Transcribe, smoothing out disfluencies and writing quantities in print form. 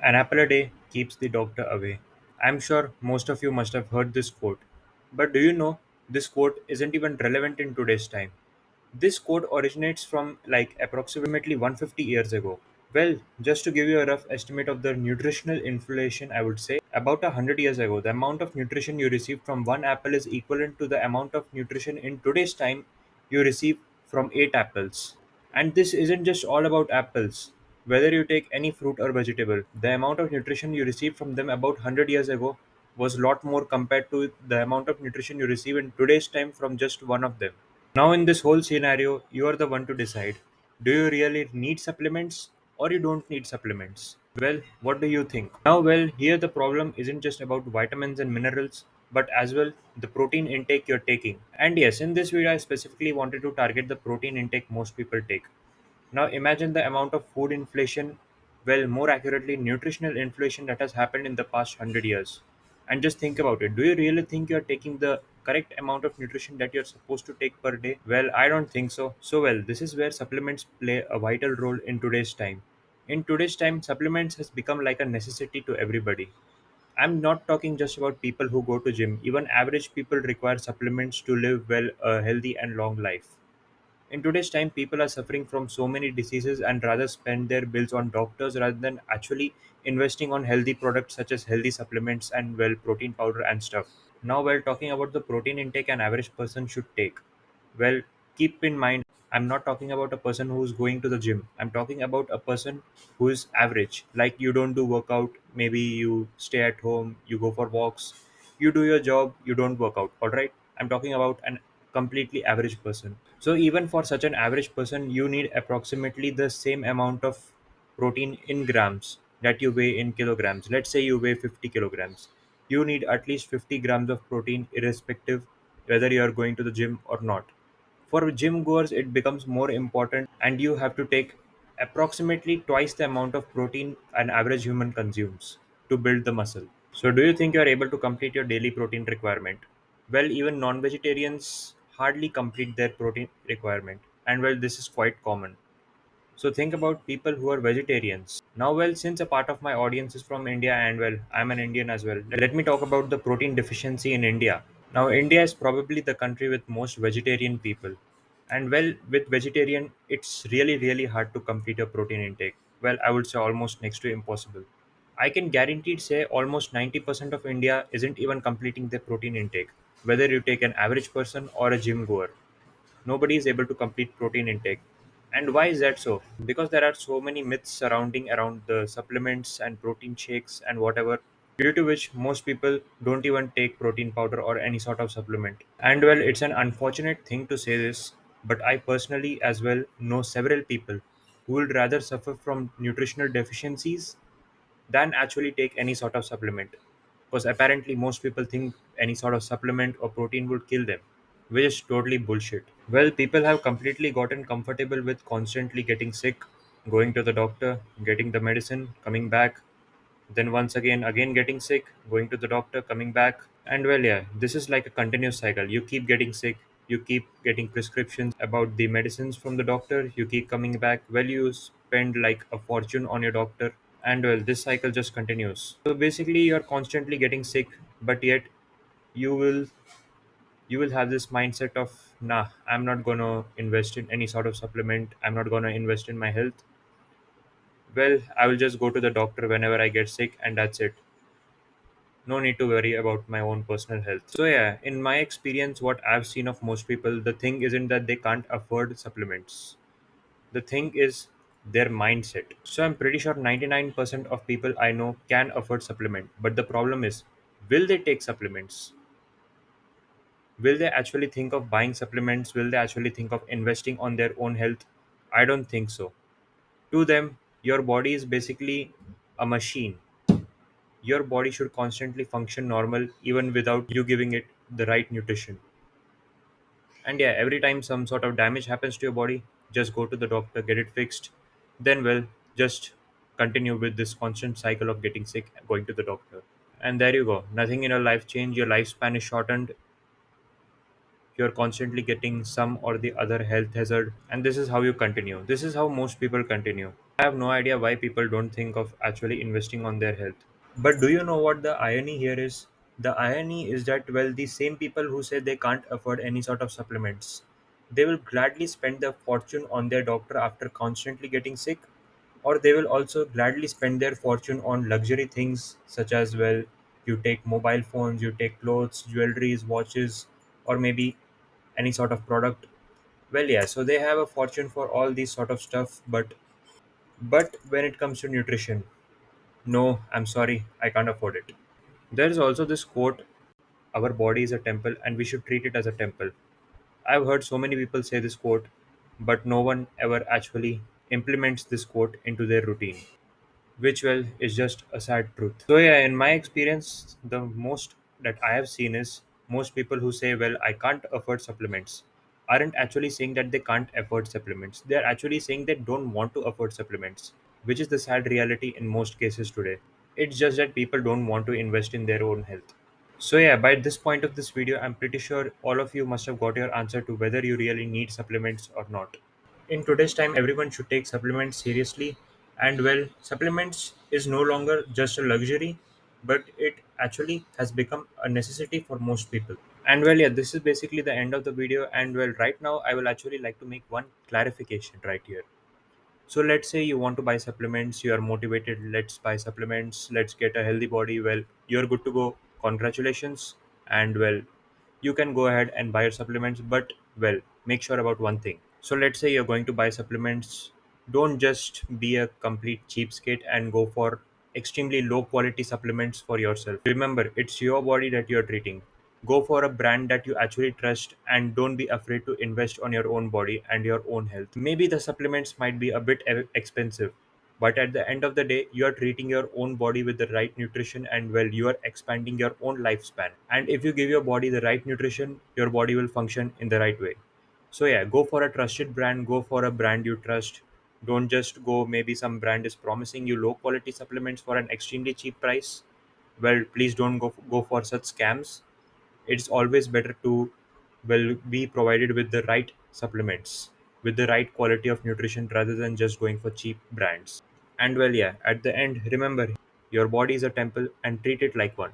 An apple a day keeps the doctor away. I'm sure most of you must have heard this quote. But do you know this quote isn't even relevant in today's time? This quote originates from like approximately 150 years ago. Well, just to give you a rough estimate of the nutritional inflation, I would say about 100 years ago, the amount of nutrition you receive from one apple is equivalent to the amount of nutrition in today's time you receive from 8 apples. And this isn't just all about apples. Whether you take any fruit or vegetable, the amount of nutrition you receive from them about 100 years ago was a lot more compared to the amount of nutrition you receive in today's time from just one of them. Now, in this whole scenario, you are the one to decide, do you really need supplements or you don't need supplements? Well, what do you think? Now, well, here the problem isn't just about vitamins and minerals, but as well the protein intake you're taking. And yes, in this video, I specifically wanted to target the protein intake most people take. Now imagine the amount of food inflation, well, more accurately, nutritional inflation that has happened in the past 100 years. And just think about it. Do you really think you're taking the correct amount of nutrition that you're supposed to take per day? Well, I don't think so. So, well, this is where supplements play a vital role in today's time. In today's time, supplements has become like a necessity to everybody. I'm not talking just about people who go to gym. Even average people require supplements to live well, a healthy and long life. In today's time, people are suffering from so many diseases and rather spend their bills on doctors rather than actually investing on healthy products such as healthy supplements and well protein powder and stuff. Now, while talking about the protein intake an average person should take, well, keep in mind, I'm not talking about a person who's going to the gym. I'm talking about a person who is average. Like you don't do workout, maybe you stay at home, you go for walks, you do your job, you don't work out. All right. I'm talking about an completely average person. So even for such an average person, you need approximately the same amount of protein in grams that you weigh in kilograms. Let's say you weigh 50 kilograms. You need at least 50 grams of protein irrespective whether you are going to the gym or not. For gym goers, it becomes more important and you have to take approximately twice the amount of protein an average human consumes to build the muscle. So, do you think you are able to complete your daily protein requirement? Well, even non vegetarians hardly complete their protein requirement, and well, this is quite common. So, think about people who are vegetarians. Now, well, since a part of my audience is from India, and well, I'm an Indian as well, let me talk about the protein deficiency in India. Now, India is probably the country with most vegetarian people. And well, with vegetarian, it's really, really hard to complete a protein intake. Well, I would say almost next to impossible. I can guaranteed say almost 90% of India isn't even completing their protein intake, whether you take an average person or a gym goer. Nobody is able to complete protein intake. And why is that so? Because there are so many myths surrounding around the supplements and protein shakes and whatever, due to which most people don't even take protein powder or any sort of supplement. And well, it's an unfortunate thing to say this, but I personally as well know several people who would rather suffer from nutritional deficiencies than actually take any sort of supplement. Because apparently, most people think any sort of supplement or protein would kill them, which is totally bullshit. Well, people have completely gotten comfortable with constantly getting sick, going to the doctor, getting the medicine, coming back, then once again getting sick, going to the doctor, coming back. And well, yeah, this is like a continuous cycle. You keep getting sick, you keep getting prescriptions about the medicines from the doctor, you keep coming back. Well, you spend like a fortune on your doctor, and well, this cycle just continues. So basically, you're constantly getting sick, but yet you will you will have this mindset of, nah, I'm not gonna invest in any sort of supplement, I'm not gonna invest in my health. Well, I will just go to the doctor whenever I get sick, and that's it. No need to worry about my own personal health. So yeah, in my experience, what I've seen of most people, the thing isn't that they can't afford supplements. The thing is their mindset. So I'm pretty sure 99% of people I know can afford supplement, but the problem is, will they take supplements? Will they actually think of buying supplements? Will they actually think of investing on their own health? I don't think so. To them, your body is basically a machine. Your body should constantly function normal even without you giving it the right nutrition. And yeah, every time some sort of damage happens to your body, just go to the doctor, get it fixed. Then, well, just continue with this constant cycle of getting sick, going to the doctor. And there you go. Nothing in your life changed. Your lifespan is shortened. You're constantly getting some or the other health hazard. And this is how you continue. This is how most people continue. I have no idea why people don't think of actually investing on their health. But do you know what the irony here is? The irony is that, well, the same people who say they can't afford any sort of supplements, they will gladly spend their fortune on their doctor after constantly getting sick, or they will also gladly spend their fortune on luxury things such as, well, you take mobile phones, you take clothes, jewelries, watches, or maybe any sort of product. Well, yeah, so they have a fortune for all these sort of stuff, but when it comes to nutrition, no, I'm sorry, I can't afford it. There is also this quote: our body is a temple and we should treat it as a temple. I've heard so many people say this quote, but no one ever actually implements this quote into their routine, which, well, is just a sad truth. So, yeah, in my experience, the most that I have seen is most people who say, well, I can't afford supplements, aren't actually saying that they can't afford supplements. They're actually saying they don't want to afford supplements, which is the sad reality in most cases today. It's just that people don't want to invest in their own health. So, yeah, by this point of this video, I'm pretty sure all of you must have got your answer to whether you really need supplements or not. In today's time, everyone should take supplements seriously, and, well, supplements is no longer just a luxury, but it actually has become a necessity for most people. And, well, yeah, this is basically the end of the video. And, well, right now, I will actually like to make one clarification right here. So let's say you want to buy supplements, you are motivated, let's buy supplements, let's get a healthy body. Well, you're good to go. Congratulations. And, well, you can go ahead and buy your supplements, but, well, make sure about one thing. So let's say you're going to buy supplements. Don't just be a complete cheapskate and go for extremely low quality supplements for yourself. Remember, it's your body that you're treating. Go for a brand that you actually trust and don't be afraid to invest on your own body and your own health. Maybe the supplements might be a bit expensive, but at the end of the day, you are treating your own body with the right nutrition, and, well, you are expanding your own lifespan. And if you give your body the right nutrition, your body will function in the right way. So, yeah, go for a trusted brand, go for a brand you trust. Don't just go, maybe some brand is promising you low quality supplements for an extremely cheap price. Well, please don't go for such scams. It's always better to, well, be provided with the right supplements with the right quality of nutrition rather than just going for cheap brands. And, well, yeah, at the end, remember, your body is a temple and treat it like one.